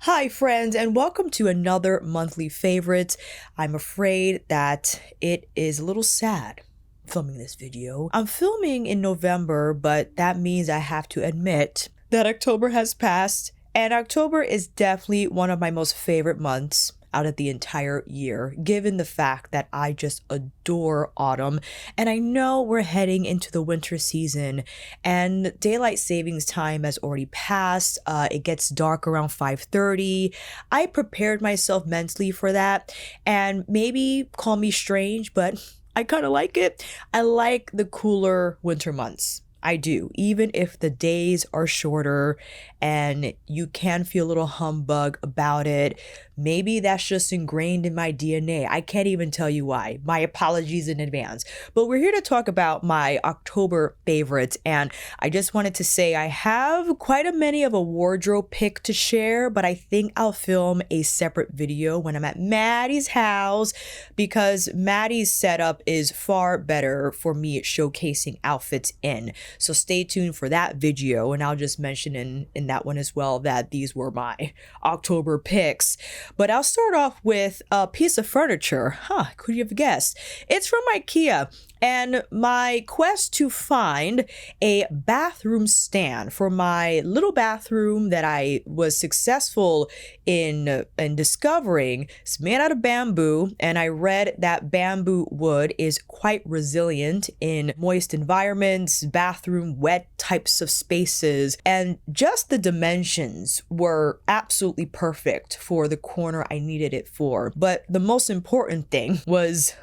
Hi friends, and welcome to another monthly favorite. I'm afraid that it is a little sad filming this video. I'm filming in November, but that means I have to admit that October has passed, and October is definitely one of my most favorite months out of the entire year, given the fact that I just adore autumn. And I know we're heading into the winter season and daylight savings time has already passed. It gets dark around 5:30. I prepared myself mentally for that, and maybe call me strange, but I kind of like it. I like the cooler winter months. I do, even if the days are shorter and you can feel a little humbug about it. Maybe that's just ingrained in my DNA. I can't even tell you why. My apologies in advance. But we're here to talk about my October favorites. And I just wanted to say I have quite a many of a wardrobe pick to share, but I think I'll film a separate video when I'm at Maddie's house because Maddie's setup is far better for me showcasing outfits in. So stay tuned for that video, and I'll just mention in that one as well that these were my October picks. But I'll start off with a piece of furniture. Could you have guessed? It's from Ikea, and my quest to find a bathroom stand for my little bathroom that I was successful in discovering. It's made out of bamboo, and I read that bamboo wood is quite resilient in moist environments, bathroom wet types of spaces, and just the dimensions were absolutely perfect for the corner I needed it for. But the most important thing was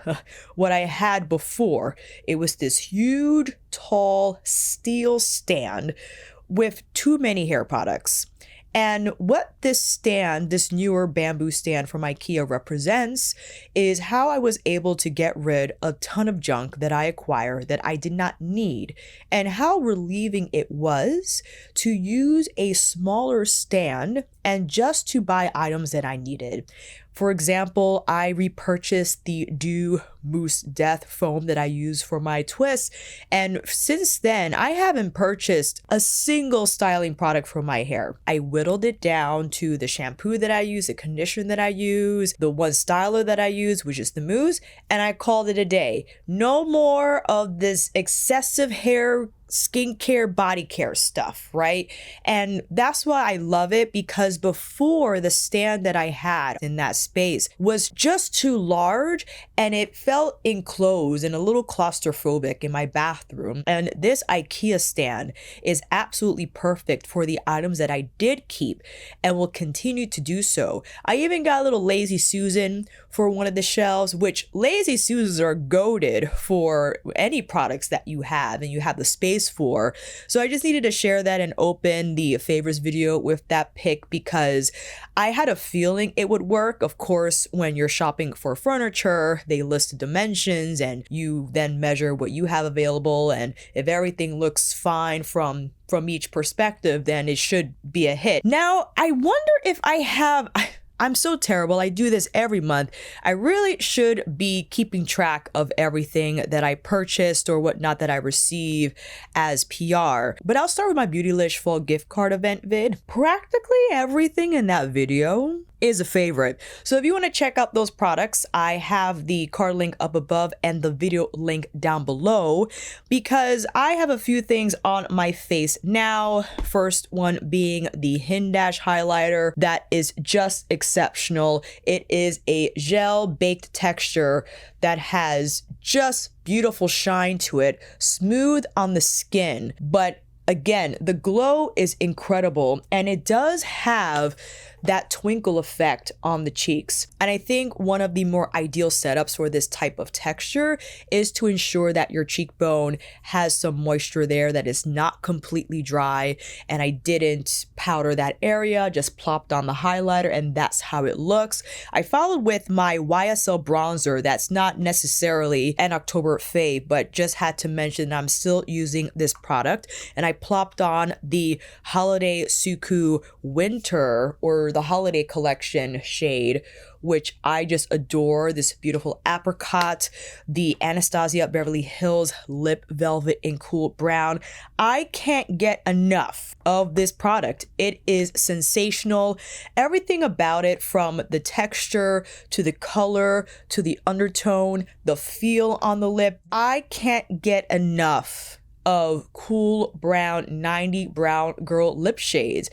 what I had before. It was this huge, tall steel stand with too many hair products. And what this stand, this newer bamboo stand from Ikea represents is how I was able to get rid of a ton of junk that I acquired that I did not need, and how relieving it was to use a smaller stand and just to buy items that I needed. For example, I repurchased the Dew Mousse Death foam that I use for my twists, and since then I haven't purchased a single styling product for my hair. I whittled it down to the shampoo that I use, the conditioner that I use, the one styler that I use, which is the mousse, and I called it a day. No more of this excessive hair skincare, body care stuff, right? And that's why I love it, because before, the stand that I had in that space was just too large and it felt enclosed and a little claustrophobic in my bathroom. And this Ikea stand is absolutely perfect for the items that I did keep and will continue to do so. I even got a little Lazy Susan for one of the shelves, which Lazy Susans are goated for any products that you have and you have the space for. So I just needed to share that and open the favorites video with that pick because I had a feeling it would work. Of course, when you're shopping for furniture, they list the dimensions and you then measure what you have available, and if everything looks fine from each perspective, then it should be a hit. Now, I wonder if I'm so terrible. I do this every month. I really should be keeping track of everything that I purchased or whatnot that I receive as PR. But I'll start with my Beautylish fall gift card event vid. Practically everything in that video is a favorite. So if you want to check out those products, I have the card link up above and the video link down below, because I have a few things on my face now. First one being the Hin Dash highlighter that is just exceptional. It is a gel baked texture that has just beautiful shine to it, smooth on the skin, but again, the glow is incredible, and it does have that twinkle effect on the cheeks. And I think one of the more ideal setups for this type of texture is to ensure that your cheekbone has some moisture there, that is not completely dry. And I didn't powder that area, just plopped on the highlighter, and that's how it looks. I followed with my YSL bronzer that's not necessarily an October fave, but just had to mention that I'm still using this product. And I plopped on the Holiday Suku Winter, or for the holiday collection shade, which I just adore, this beautiful apricot, the Anastasia Beverly Hills Lip Velvet in Cool Brown. I can't get enough of this product. It is sensational. Everything about it, from the texture to the color to the undertone, the feel on the lip, I can't get enough of Cool Brown 90 Brown Girl lip shades.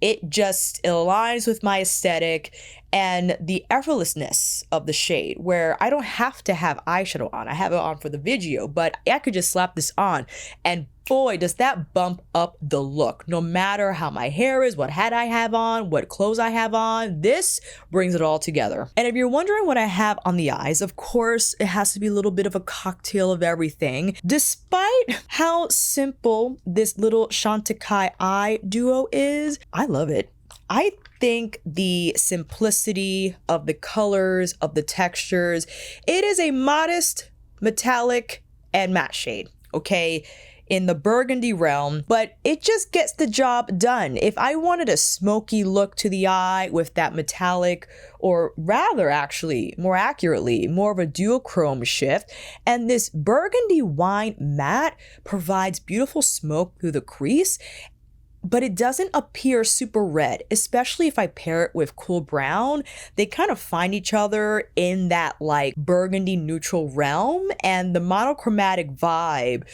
It aligns with my aesthetic and the effortlessness of the shade, where I don't have to have eyeshadow on. I have it on for the video, but I could just slap this on and boy, does that bump up the look. No matter how my hair is, what hat I have on, what clothes I have on, this brings it all together. And if you're wondering what I have on the eyes, of course, it has to be a little bit of a cocktail of everything. Despite how simple this little Chantecaille eye duo is, I love it. I think the simplicity of the colors, of the textures, it is a modest metallic and matte shade, okay? In the burgundy realm, but it just gets the job done. If I wanted a smoky look to the eye with that metallic, or rather actually, more accurately, more of a duochrome shift, and this burgundy wine matte provides beautiful smoke through the crease, but it doesn't appear super red, especially if I pair it with Cool Brown. They kind of find each other in that like burgundy neutral realm, and the monochromatic vibe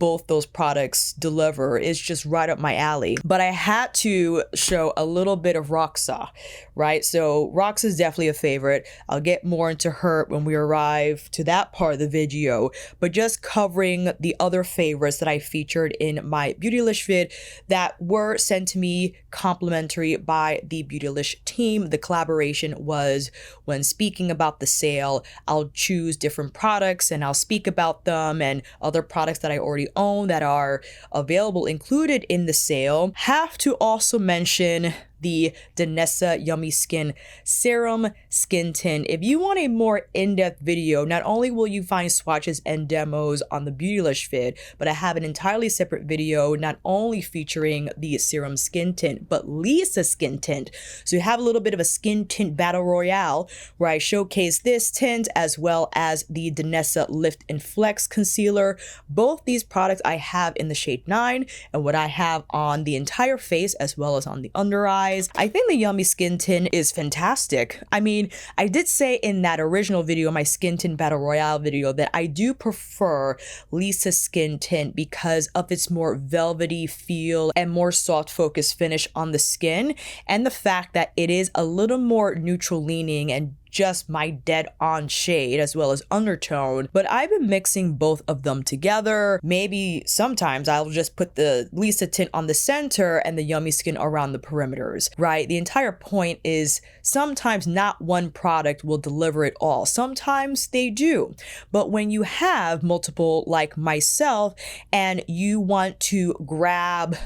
both those products deliver is just right up my alley. But I had to show a little bit of Roxa, right? So Roxa is definitely a favorite. I'll get more into her when we arrive to that part of the video, but just covering the other favorites that I featured in my Beautylish vid that were sent to me complimentary by the Beautylish team. The collaboration was when speaking about the sale, I'll choose different products and I'll speak about them, and other products that I already own that are available included in the sale. Have to also mention the Danessa Yummy Skin Serum Skin Tint. If you want a more in-depth video, not only will you find swatches and demos on the Beautylish vid, but I have an entirely separate video not only featuring the Serum Skin Tint, but Lisa Skin Tint. So you have a little bit of a skin tint battle royale where I showcase this tint as well as the Danessa Lift and Flex Concealer. Both these products I have in the shade 9, and what I have on the entire face as well as on the under eye. I think the Yummy Skin Tint is fantastic. I mean, I did say in that original video, my Skin Tint Battle Royale video, that I do prefer Lisa Skin Tint because of its more velvety feel and more soft focus finish on the skin, and the fact that it is a little more neutral leaning and just my dead on shade as well as undertone. But I've been mixing both of them together. Maybe sometimes I'll just put the Lisa tint on the center and the Yummy Skin around the perimeters, right? The entire point is sometimes not one product will deliver it all. Sometimes they do. But when you have multiple like myself and you want to grab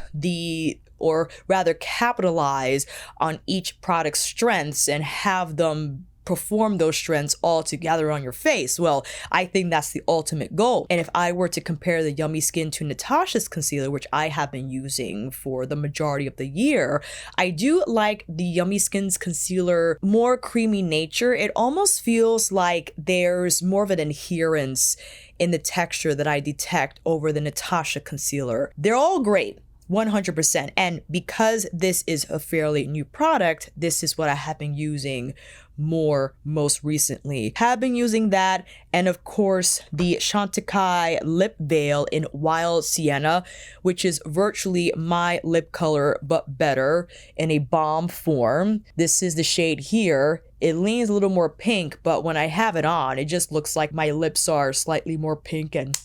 or rather capitalize on each product's strengths and have them perform those strengths all together on your face, well, I think that's the ultimate goal. And if I were to compare the Yummy Skin to Natasha's concealer, which I have been using for the majority of the year, I do like the Yummy Skin's concealer more creamy nature. It almost feels like there's more of an adherence in the texture that I detect over the Natasha concealer. They're all great, 100%. And because this is a fairly new product, this is what I have been using most recently. Have been using that, and of course the Chantecaille lip veil in Wild Sienna, which is virtually my lip color but better in a balm form. This is the shade here. It leans a little more pink, but when I have it on, it just looks like my lips are slightly more pink and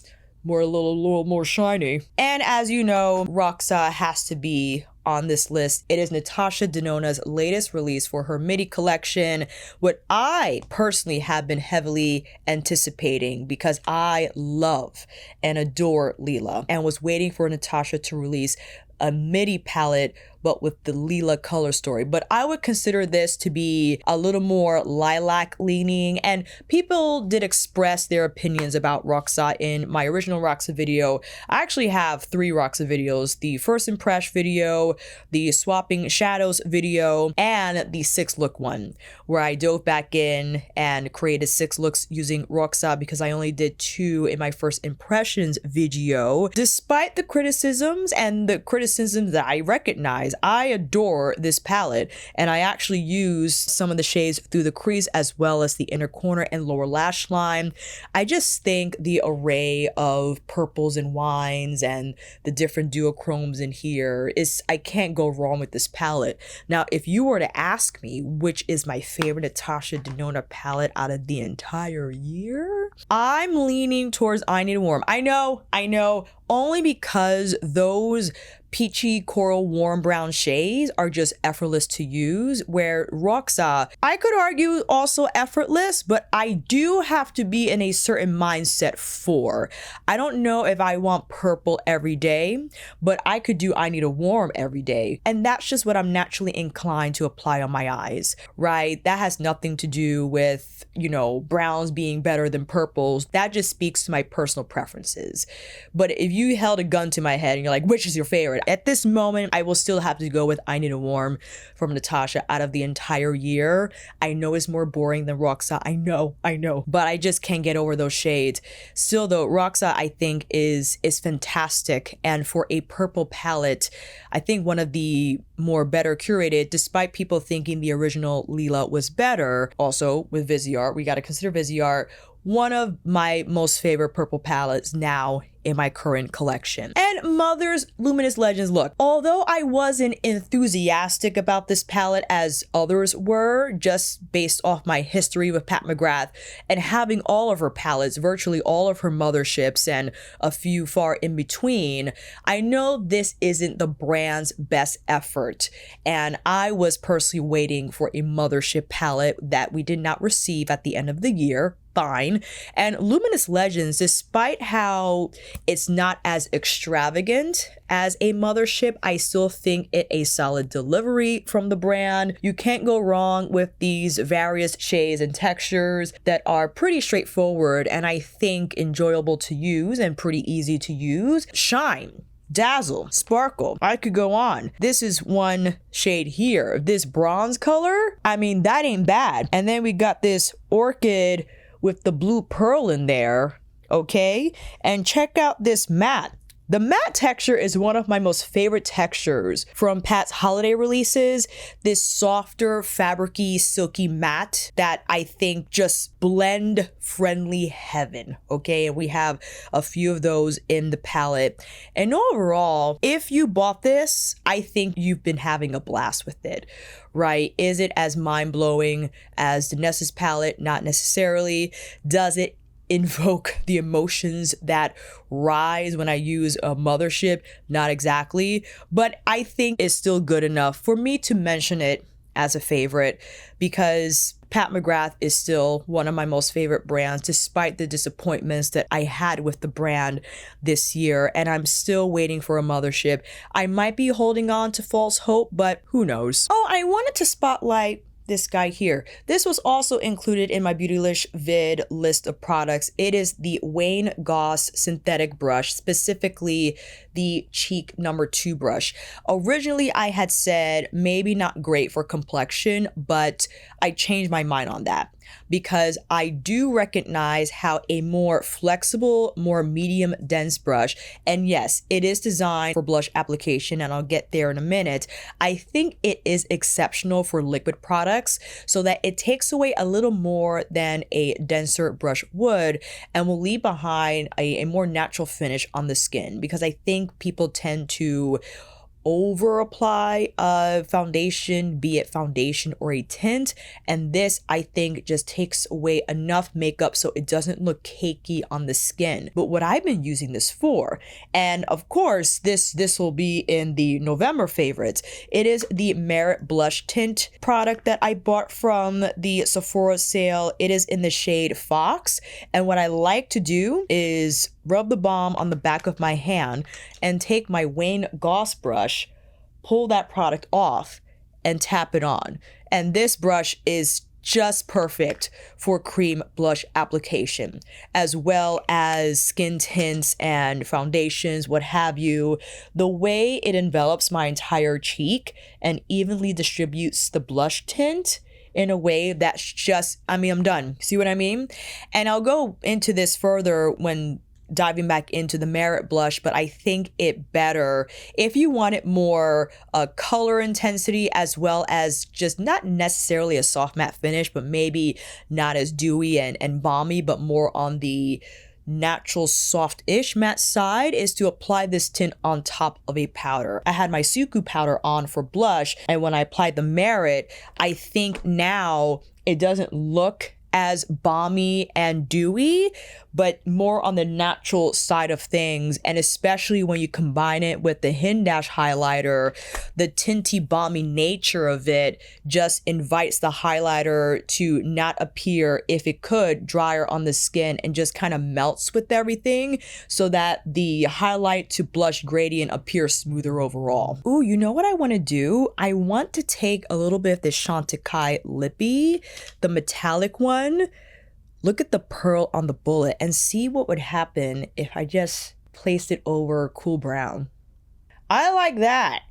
a little more shiny. And as you know, Roxa has to be on this list. It is Natasha Denona's latest release for her midi collection, what I personally have been heavily anticipating because I love and adore Lila and was waiting for Natasha to release a midi palette but with the lila color story. But I would consider this to be a little more lilac leaning, and people did express their opinions about Roxa in my original Roxa video. I actually have 3 Roxa videos: the first impression video, the swapping shadows video, and the 6 look one, where I dove back in and created 6 looks using Roxa because I only did 2 in my first impressions video. Despite the criticisms and the criticisms that I recognize, I adore this palette, and I actually use some of the shades through the crease as well as the inner corner and lower lash line. I just think the array of purples and wines and the different duochromes in here is, I can't go wrong with this palette. Now, if you were to ask me which is my favorite Natasha Denona palette out of the entire year, I'm leaning towards I Need a Warm. I know, only because those peachy coral warm brown shades are just effortless to use, where Roxa, I could argue, also effortless, but I do have to be in a certain mindset for. I don't know if I want purple every day, but I could do I Need a Warm every day, and that's just what I'm naturally inclined to apply on my eyes, right? That has nothing to do with, you know, browns being better than purples. That just speaks to my personal preferences. But if you held a gun to my head and you're like, which is your favorite? At this moment, I will still have to go with I Need a Warm from Natasha out of the entire year. I know it's more boring than Roxa. I know, but I just can't get over those shades. Still though, Roxa I think is fantastic, and for a purple palette, I think one of the more better curated, despite people thinking the original Lila was better. Also with Viseart, we got to consider Viseart one of my most favorite purple palettes now in my current collection. And Mother's Luminous Legends. Look, although I wasn't enthusiastic about this palette as others were, just based off my history with Pat McGrath and having all of her palettes, virtually all of her motherships and a few far in between, I know this isn't the brand's best effort, and I was personally waiting for a mothership palette that we did not receive at the end of the year. Fine. And Luminous Legends, despite how it's not as extravagant as a mothership, I still think it a solid delivery from the brand. You can't go wrong with these various shades and textures that are pretty straightforward and I think enjoyable to use and pretty easy to use. Shine, dazzle, sparkle. I could go on. This is one shade here. This bronze color, I mean, that ain't bad. And then we got this orchid with the blue pearl in there, okay? And check out this matte. The matte texture is one of my most favorite textures from Pat's holiday releases. This softer, fabricy, silky matte that I think just blend friendly heaven, okay? And we have a few of those in the palette. And overall, if you bought this, I think you've been having a blast with it, right? Is it as mind-blowing as Danessa's palette? Not necessarily. Does it invoke the emotions that rise when I use a mothership? Not exactly, but I think it's still good enough for me to mention it as a favorite because Pat McGrath is still one of my most favorite brands despite the disappointments that I had with the brand this year, and I'm still waiting for a mothership. I might be holding on to false hope, but who knows? Oh, I wanted to spotlight this guy here. This was also included in my Beautylish vid list of products. It is the Wayne Goss synthetic brush, specifically the cheek number 2 brush. Originally, I had said maybe not great for complexion, but I changed my mind on that because I do recognize how a more flexible, more medium dense brush, and yes, it is designed for blush application, and I'll get there in a minute. I think it is exceptional for liquid products so that it takes away a little more than a denser brush would and will leave behind a more natural finish on the skin, because I think people tend to over apply a foundation, be it foundation or a tint, and this I think just takes away enough makeup so it doesn't look cakey on the skin. But what I've been using this for, and of course this will be in the November favorites, it is the Merit Blush Tint product that I bought from the Sephora sale. It is in the shade Fox, and what I like to do is rub the balm on the back of my hand and take my Wayne Goss brush, pull that product off and tap it on. And this brush is just perfect for cream blush application, as well as skin tints and foundations, what have you. The way it envelops my entire cheek and evenly distributes the blush tint in a way that's just, I mean, I'm done. See what I mean? And I'll go into this further when diving back into the Merit blush, but I think it better if you want it more color intensity, as well as just not necessarily a soft matte finish, but maybe not as dewy and balmy, but more on the natural soft-ish matte side, is to apply this tint on top of a powder. I had my Suku powder on for blush, and when I applied the Merit, I think now it doesn't look as balmy and dewy, but more on the natural side of things. And especially when you combine it with the Hindash highlighter, the tinty balmy nature of it just invites the highlighter to not appear, if it could, drier on the skin, and just kind of melts with everything so that the highlight to blush gradient appears smoother overall. Ooh, you know what I want to do? I want to take a little bit of this Chantecaille Lippy, the metallic one. Look at the pearl on the bullet and see what would happen if I just placed it over Cool Brown. I like that.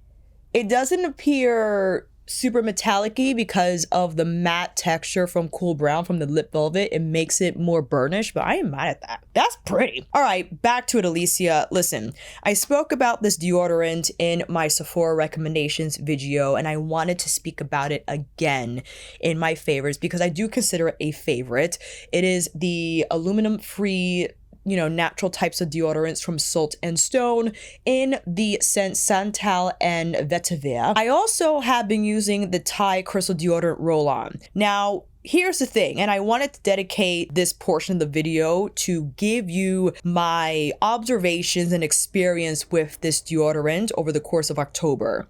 It doesn't appear super metallic-y because of the matte texture from Cool Brown, from the lip velvet. It makes it more burnished, but I ain't mad at that. That's pretty. All right, back to it, Alicia. Listen, I spoke about this deodorant in my Sephora recommendations video, and I wanted to speak about it again in my favorites because I do consider it a favorite. It is the aluminum-free, natural types of deodorants from Salt and Stone in the scent Santal and Vetiver. I also have been using the Thai Crystal Deodorant Roll-On. Now, here's the thing, and I wanted to dedicate this portion of the video to give you my observations and experience with this deodorant over the course of October.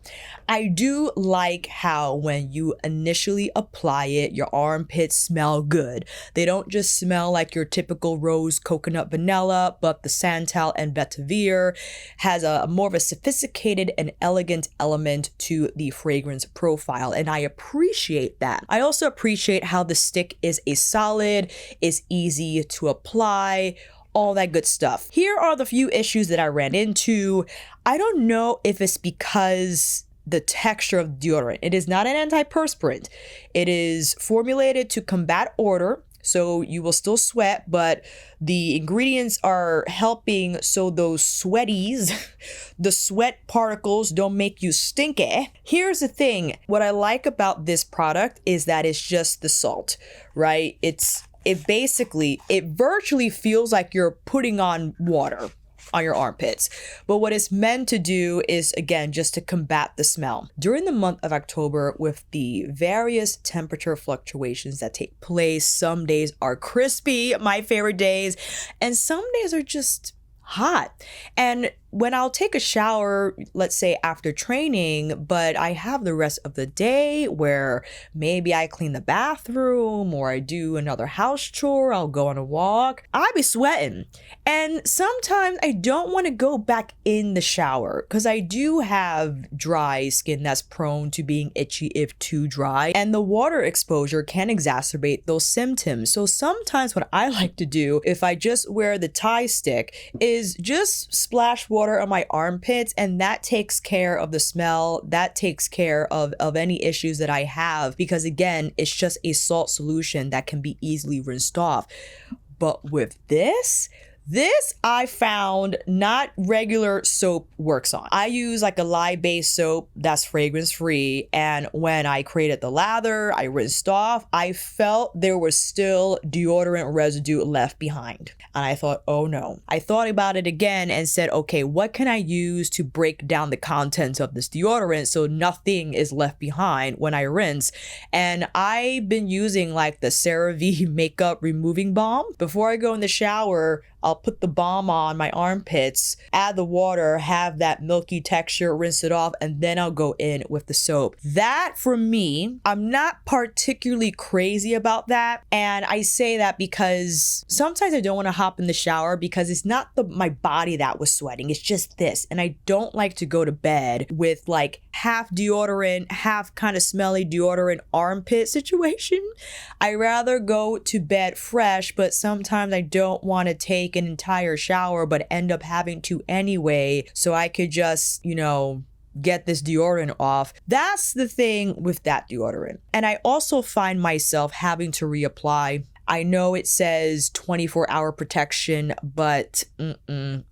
I do like how when you initially apply it, your armpits smell good. They don't just smell like your typical rose coconut vanilla, but the Santal and Vetiver has a more of a sophisticated and elegant element to the fragrance profile, and I appreciate that. I also appreciate how the stick is a solid, is easy to apply, all that good stuff. Here are the few issues that I ran into. I don't know if it's because the texture of deodorant. It is not an antiperspirant. It is formulated to combat odor, so you will still sweat, but the ingredients are helping so those sweaties, the sweat particles, don't make you stinky. Here's the thing. What I like about this product is that it's just the salt, right? It virtually feels like you're putting on water on your armpits. But what it's meant to do is, again, just to combat the smell. During the month of October, with the various temperature fluctuations that take place, some days are crispy, my favorite days, and some days are just hot. And when I'll take a shower, let's say after training, but I have the rest of the day where maybe I clean the bathroom or I do another house chore, I'll go on a walk, I be sweating. And sometimes I don't want to go back in the shower because I do have dry skin that's prone to being itchy if too dry, and the water exposure can exacerbate those symptoms. So sometimes what I like to do, if I just wear the Thai stick, is just splash water on my armpits, and that takes care of the smell, that takes care of any issues that I have, because again, it's just a salt solution that can be easily rinsed off. But with this I found not regular soap works on. I use like a lye-based soap that's fragrance free, and when I created the lather, I rinsed off, I felt there was still deodorant residue left behind. And I thought, oh no. I thought about it again and said, okay, what can I use to break down the contents of this deodorant so nothing is left behind when I rinse? And I've been using like the CeraVe makeup removing balm. Before I go in the shower, I'll put the balm on my armpits, add the water, have that milky texture, rinse it off, and then I'll go in with the soap. That for me, I'm not particularly crazy about that. And I say that because sometimes I don't want to hop in the shower because it's not my body that was sweating, it's just this. And I don't like to go to bed with like half deodorant, half kind of smelly deodorant armpit situation. I rather go to bed fresh, but sometimes I don't want to take an entire shower but end up having to anyway, so I could just, you know, get this deodorant off. That's the thing with that deodorant. And I also find myself having to reapply. I know it says 24-hour protection, but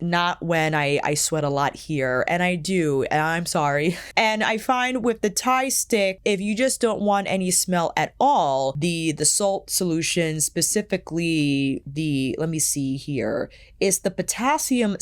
not when I sweat a lot here. And I do, and I'm sorry. And I find with the Thai stick, if you just don't want any smell at all, the salt solution, specifically let me see here, it's the potassium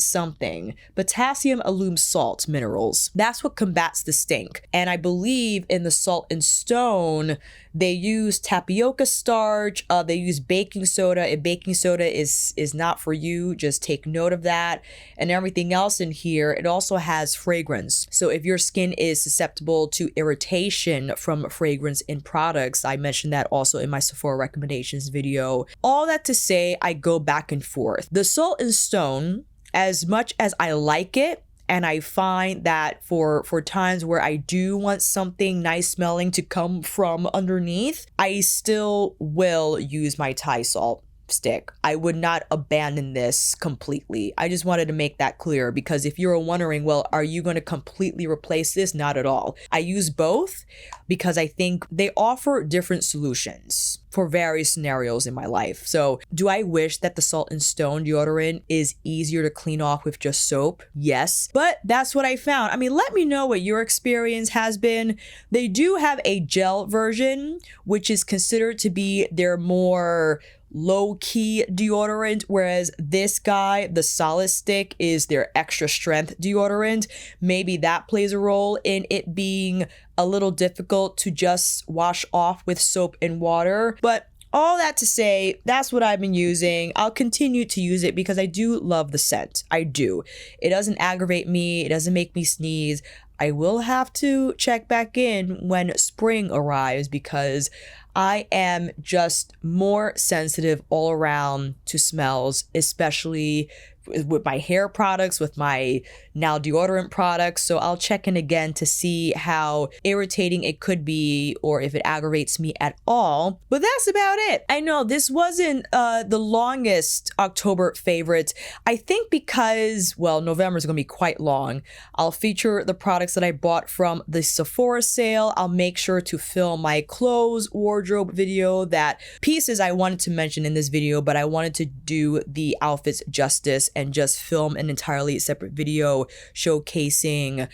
alum salt minerals. That's what combats the stink. And I believe in the Salt and Stone, they use tapioca starch, they use baking soda. If baking soda is not for you, just take note of that. And everything else in here, it also has fragrance. So if your skin is susceptible to irritation from fragrance in products, I mentioned that also in my Sephora recommendations video. All that to say, I go back and forth. The Salt and Stone, as much as I like it, and I find that for times where I do want something nice smelling to come from underneath, I still will use my Thai salt stick. I would not abandon this completely. I just wanted to make that clear, because if you're wondering, well, are you going to completely replace this? Not at all. I use both because I think they offer different solutions for various scenarios in my life. So do I wish that the Salt and Stone deodorant is easier to clean off with just soap? Yes, but that's what I found. I mean, let me know what your experience has been. They do have a gel version, which is considered to be their more low-key deodorant, whereas this guy, the solid stick, is their extra strength deodorant. Maybe that plays a role in it being a little difficult to just wash off with soap and water. But all that to say, that's what I've been using. I'll continue to use it because I do love the scent. I do. It doesn't aggravate me. It doesn't make me sneeze. I will have to check back in when spring arrives because I am just more sensitive all around to smells, especially with my hair products, with my now deodorant products. So I'll check in again to see how irritating it could be or if it aggravates me at all. But that's about it. I know this wasn't the longest October favorite. I think because, well, November is going to be quite long. I'll feature the products that I bought from the Sephora sale. I'll make sure to film my clothes wardrobe video, that pieces I wanted to mention in this video, but I wanted to do the outfits justice and just film an entirely separate video showcasing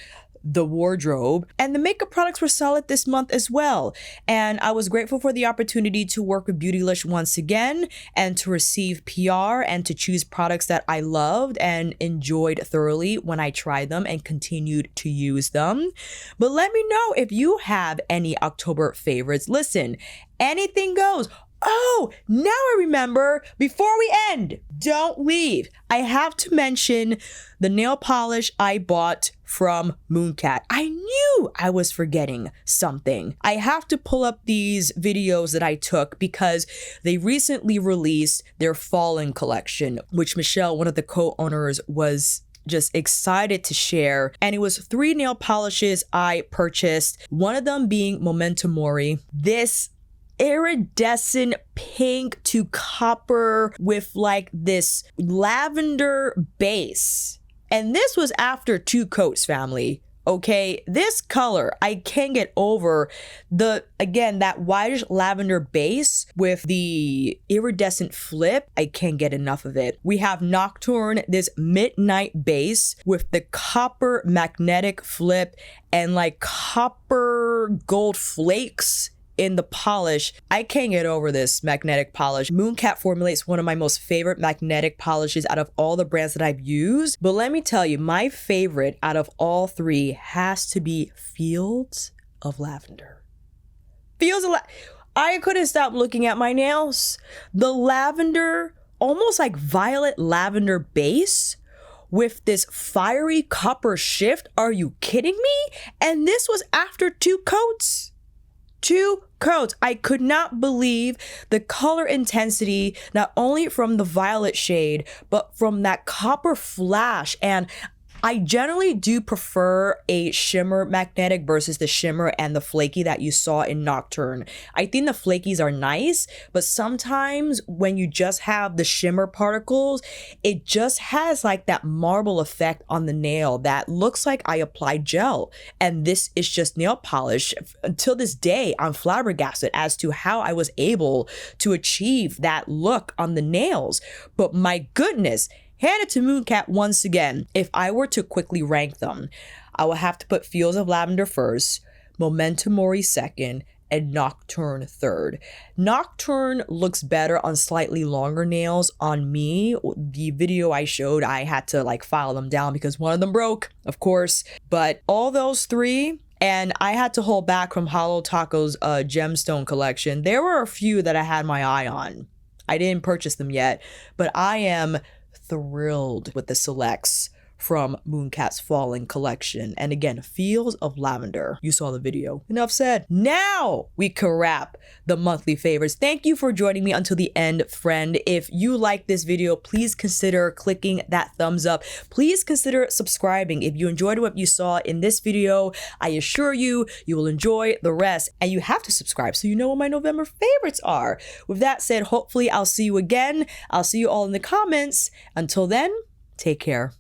the wardrobe. And the makeup products were solid this month as well. And I was grateful for the opportunity to work with Beautylish once again and to receive PR and to choose products that I loved and enjoyed thoroughly when I tried them and continued to use them. But let me know if you have any October favorites. Listen, anything goes. Oh, now I remember. Before we end, don't leave. I have to mention the nail polish I bought from Mooncat. I knew I was forgetting something. I have to pull up these videos that I took because they recently released their Fallen collection, which Michelle, one of the co-owners, was just excited to share. And it was 3 nail polishes I purchased, one of them being Memento Mori. This iridescent pink to copper with like this lavender base. And this was after 2 coats, family. Okay, this color, I can't get over again, that whitish lavender base with the iridescent flip. I can't get enough of it. We have Nocturne, this midnight base with the copper magnetic flip and like copper gold flakes in the polish. I can't get over this magnetic polish. Mooncat formulates one of my most favorite magnetic polishes out of all the brands that I've used. But let me tell you, my favorite out of all 3 has to be Fields of Lavender. I couldn't stop looking at my nails. The lavender almost like violet lavender base with this fiery copper shift. Are you kidding me? And this was after 2 coats. 2 coats. I could not believe the color intensity, not only from the violet shade, but from that copper flash. And I generally do prefer a shimmer magnetic versus the shimmer and the flaky that you saw in Nocturne. I think the flakies are nice, but sometimes when you just have the shimmer particles, it just has like that marble effect on the nail that looks like I applied gel. And this is just nail polish. Until this day, I'm flabbergasted as to how I was able to achieve that look on the nails. But my goodness, hand it to Mooncat once again. If I were to quickly rank them, I would have to put Fields of Lavender first, Memento Mori second, and Nocturne third. Nocturne looks better on slightly longer nails on me. The video I showed, I had to like file them down because one of them broke, of course. But all those 3, and I had to hold back from Hollow Taco's gemstone collection. There were a few that I had my eye on. I didn't purchase them yet, but I am thrilled with the selects from Mooncat's Falling collection. And again, Fields of Lavender. You saw the video. Enough said. Now we can wrap the monthly favorites. Thank you for joining me until the end, friend. If you like this video, please consider clicking that thumbs up. Please consider subscribing. If you enjoyed what you saw in this video, I assure you, you will enjoy the rest. And you have to subscribe so you know what my November favorites are. With that said, hopefully I'll see you again. I'll see you all in the comments. Until then, take care.